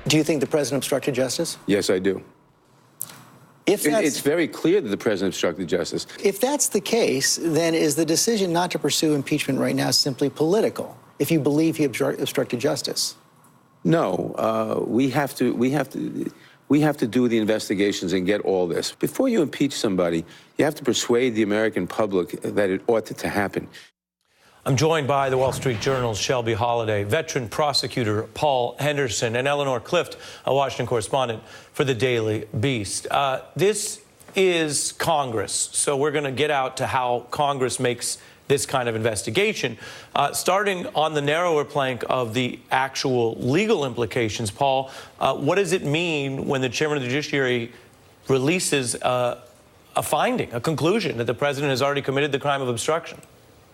Do you think the president obstructed justice? Yes, I do. It's very clear that the president obstructed justice. If that's the case, then is the decision not to pursue impeachment right now simply political, if you believe he obstructed justice? No, we have to do the investigations and get all this. Before you impeach somebody, you have to persuade the American public that it ought to happen. I'm joined by the Wall Street Journal's Shelby Holliday, veteran prosecutor Paul Henderson, and Eleanor Clift, a Washington correspondent for the Daily Beast. This is Congress, so we're going to get out to how Congress makes this kind of investigation, starting on the narrower plank of the actual legal implications. Paul, what does it mean when the chairman of the judiciary releases a finding, a conclusion that the president has already committed the crime of obstruction?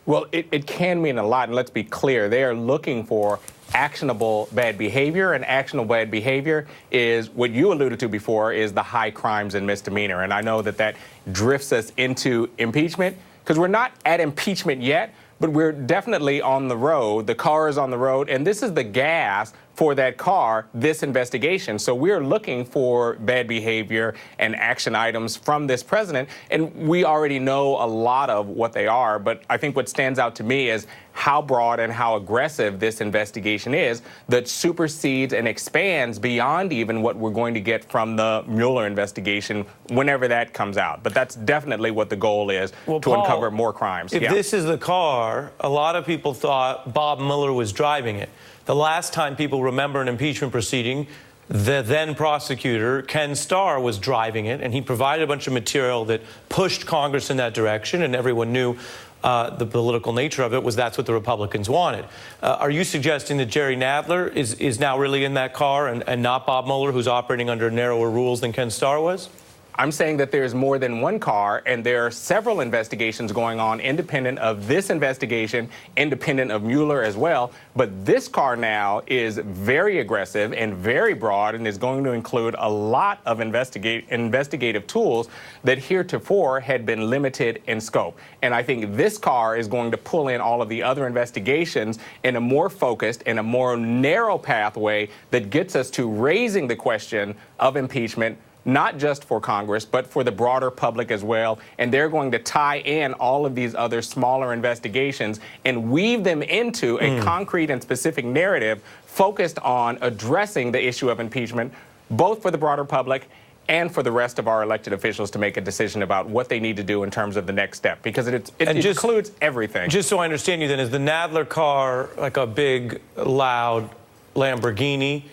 Well, it can mean a lot, and let's be clear. They are looking for actionable bad behavior, and actionable bad behavior is what you alluded to before, is the high crimes and misdemeanor. And I know that drifts us into impeachment, because we're not at impeachment yet, but we're definitely on the road. The car is on the road, and this is the gas for that car, this investigation. So we're looking for bad behavior and action items from this president, and we already know a lot of what they are, but I think what stands out to me is how broad and how aggressive this investigation is that supersedes and expands beyond even what we're going to get from the Mueller investigation whenever that comes out. But that's definitely what the goal is, to Paul, uncover more crimes. If this is the car, a lot of people thought Bob Mueller was driving it. The last time people remember an impeachment proceeding, the then prosecutor, Ken Starr, was driving it, and he provided a bunch of material that pushed Congress in that direction, and everyone knew the political nature of it was that's what the Republicans wanted. Are you suggesting that Jerry Nadler is now really in that car and not Bob Mueller, who's operating under narrower rules than Ken Starr was? I'm saying that there's more than one car, and there are several investigations going on independent of this investigation, independent of Mueller as well. But this car now is very aggressive and very broad, and is going to include a lot of investigative tools that heretofore had been limited in scope. And I think this car is going to pull in all of the other investigations in a more focused and a more narrow pathway that gets us to raising the question of impeachment, not just for Congress, but for the broader public as well. And they're going to tie in all of these other smaller investigations and weave them into a concrete and specific narrative focused on addressing the issue of impeachment, both for the broader public and for the rest of our elected officials to make a decision about what they need to do in terms of the next step, because it includes everything. Just so I understand you then, is the Nadler car like a big, loud Lamborghini,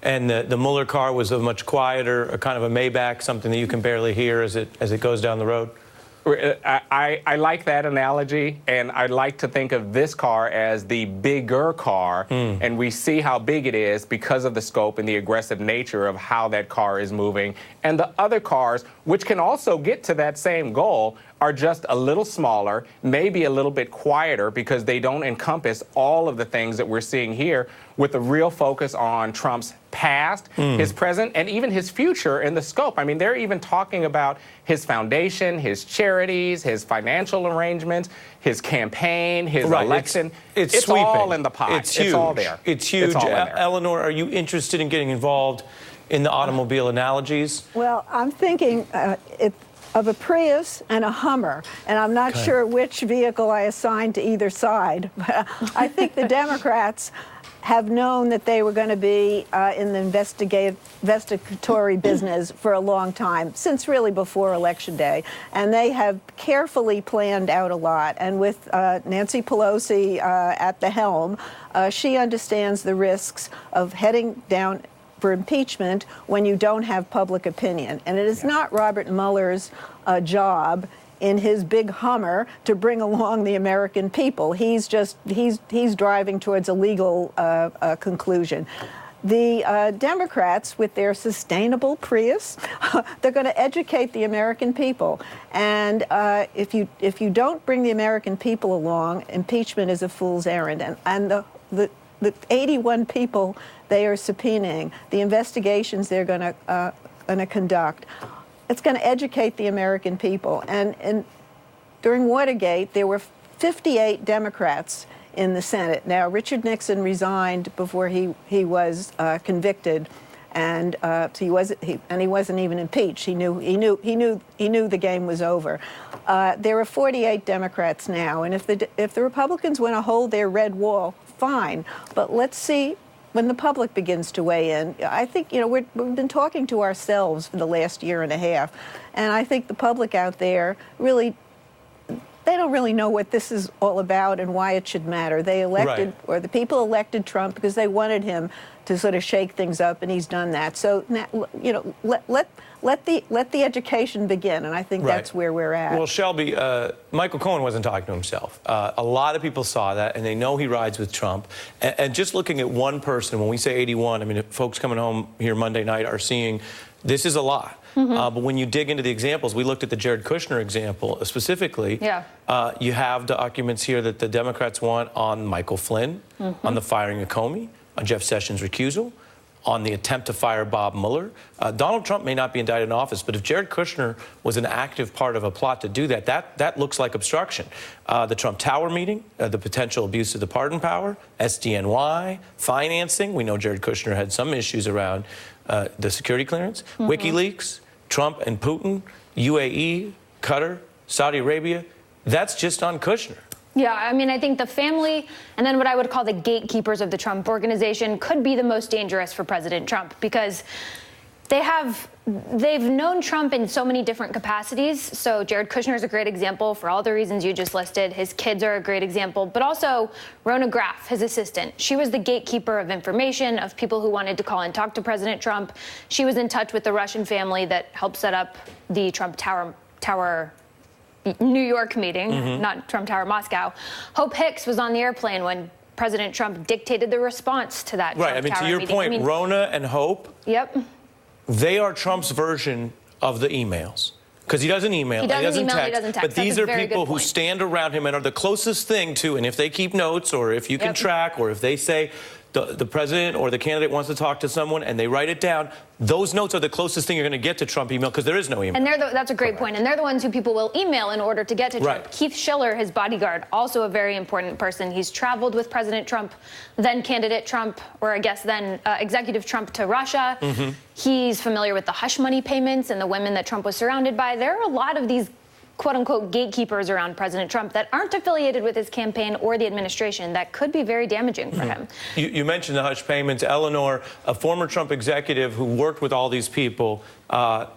and the Mueller car was a much quieter, a kind of a Maybach, something that you can barely hear as it goes down the road? I like that analogy, and I like to think of this car as the bigger car, and we see how big it is because of the scope and the aggressive nature of how that car is moving. And the other cars, which can also get to that same goal, are just a little smaller, maybe a little bit quieter, because they don't encompass all of the things that we're seeing here, with a real focus on Trump's past, his present, and even his future in the scope. I mean, they're even talking about his foundation, his charities, his financial arrangements, his campaign, his election. It's all in the pot. It's huge. It's all there. It's huge. It's all in there. Eleanor, are you interested in getting involved in the automobile analogies? Well, I'm thinking of a Prius and a Hummer, and I'm not sure which vehicle I assigned to either side. But I think the Democrats have known that they were going to be in the investigatory business for a long time, since really before Election Day. And they have carefully planned out a lot. And with Nancy Pelosi at the helm, she understands the risks of heading down for impeachment when you don't have public opinion. And it is not Robert Mueller's job in his big Hummer to bring along the American people. He's driving towards a legal conclusion. The Democrats, with their sustainable Prius, they're going to educate the American people. And if you don't bring the American people along, impeachment is a fool's errand. And the 81 people they are subpoenaing, the investigations they're going to conduct, it's going to educate the American people. And during Watergate, there were 58 Democrats in the Senate. Now, Richard Nixon resigned before he was convicted, and so he wasn't even impeached. He knew the game was over. There are 48 Democrats now, and if the Republicans want to hold their red wall, fine. But let's see when the public begins to weigh in. I think, we've been talking to ourselves for the last year and a half, and I think the public out there really, they don't really know what this is all about and why it should matter. They elected, Right. or the people elected Trump because they wanted him to sort of shake things up, and he's done that. So, let the education begin, and I think Right. that's where we're at. Well, Shelby, Michael Cohen wasn't talking to himself. A lot of people saw that, and they know he rides with Trump. And just looking at one person, when we say 81, I mean, if folks coming home here Monday night are seeing this is a lot. But when you dig into the examples, we looked at the Jared Kushner example specifically. Yeah. You have documents here that the Democrats want on Michael Flynn, on the firing of Comey, on Jeff Sessions' recusal, on the attempt to fire Bob Mueller. Donald Trump may not be indicted in office, but if Jared Kushner was an active part of a plot to do that, that looks like obstruction. The Trump Tower meeting, the potential abuse of the pardon power, SDNY, financing. We know Jared Kushner had some issues around the security clearance, WikiLeaks, Trump and Putin, UAE, Qatar, Saudi Arabia. That's just on Kushner. Yeah, I mean, I think the family and then what I would call the gatekeepers of the Trump organization could be the most dangerous for President Trump because they've known Trump in so many different capacities. So Jared Kushner is a great example for all the reasons you just listed. His kids are a great example, but also Rona Graff, his assistant. She was the gatekeeper of information, of people who wanted to call and talk to President Trump. She was in touch with the Russian family that helped set up the Trump Tower New York meeting, not Trump Tower Moscow. Hope Hicks was on the airplane when President Trump dictated the response to that Right. Trump I mean, Tower to your meeting. point, Rona and Hope, Yep. they are Trump's version of the emails. Because he doesn't email, He doesn't email, text, he doesn't text. but these That's a are very people good who point. stand around him and are the closest thing to, and if they keep notes or if you can Yep. track or if they say the president or the candidate wants to talk to someone and they write it down, those notes are the closest thing you're going to get to Trump email because there is no email. And that's a great point. And they're the ones who people will email in order to get to Trump. Right. Keith Schiller, his bodyguard, also a very important person. He's traveled with President Trump, then candidate Trump, or I guess then executive Trump to Russia. He's familiar with the hush money payments and the women that Trump was surrounded by. There are a lot of these quote-unquote gatekeepers around President Trump that aren't affiliated with his campaign or the administration that could be very damaging for him. You mentioned the hush payments. Eleanor, a former Trump executive who worked with all these people,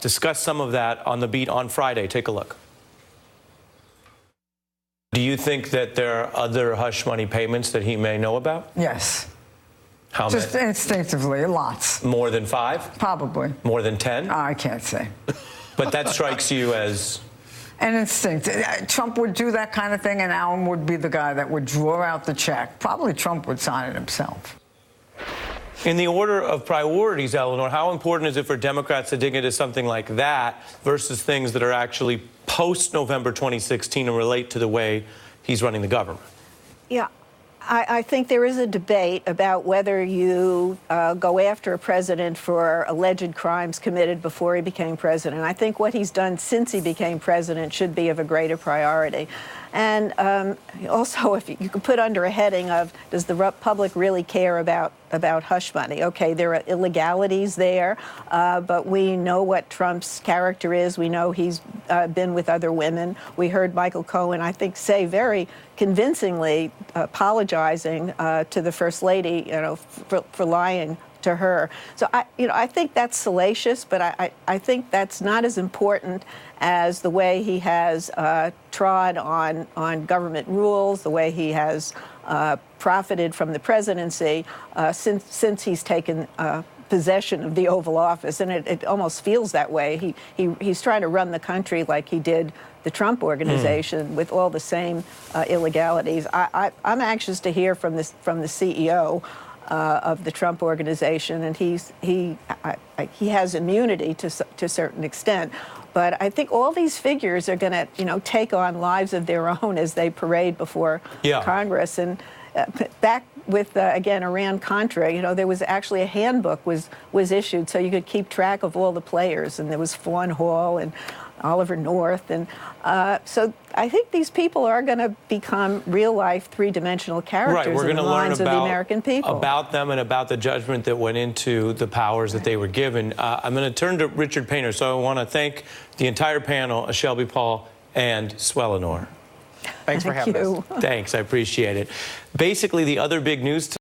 discussed some of that on The Beat on Friday. Take a look. Do you think that there are other hush money payments that he may know about? Yes. How Just many? instinctively, lots. More than 5? Probably. More than 10? I can't say. But that strikes you as... An instinct. Trump would do that kind of thing, and Allen would be the guy that would draw out the check. Probably Trump would sign it himself. In the order of priorities, Eleanor, how important is it for Democrats to dig into something like that versus things that are actually post-November 2016 and relate to the way he's running the government? Yeah. I think there is a debate about whether you go after a president for alleged crimes committed before he became president. I think what he's done since he became president should be of a greater priority. And also, if you could put under a heading of, does the public really care about hush money? Okay, there are illegalities there, but we know what Trump's character is. We know he's been with other women. We heard Michael Cohen, I think, say very convincingly, apologizing to the First Lady, for lying to her. So I think that's salacious, but I think that's not as important as the way he has trod on government rules, the way he has profited from the presidency since he's taken possession of the Oval Office, and it almost feels that way. He's trying to run the country like he did the Trump organization with all the same illegalities. I'm anxious to hear from the CEO of the Trump organization, and he has immunity to a certain extent. But I think all these figures are going to, take on lives of their own as they parade before Congress. And back with again Iran-Contra, there was actually a handbook was issued so you could keep track of all the players, and there was Fawn Hall and Oliver North. And so I think these people are going to become real-life three-dimensional characters We're in the going to learn minds of the American people. about them and about the judgment that went into the powers that they were given. I'm going to turn to Richard Painter, so I want to thank the entire panel, Shelby, Paul, and Swellenor. Thanks for having us. Thanks, I appreciate it. Basically, the other big news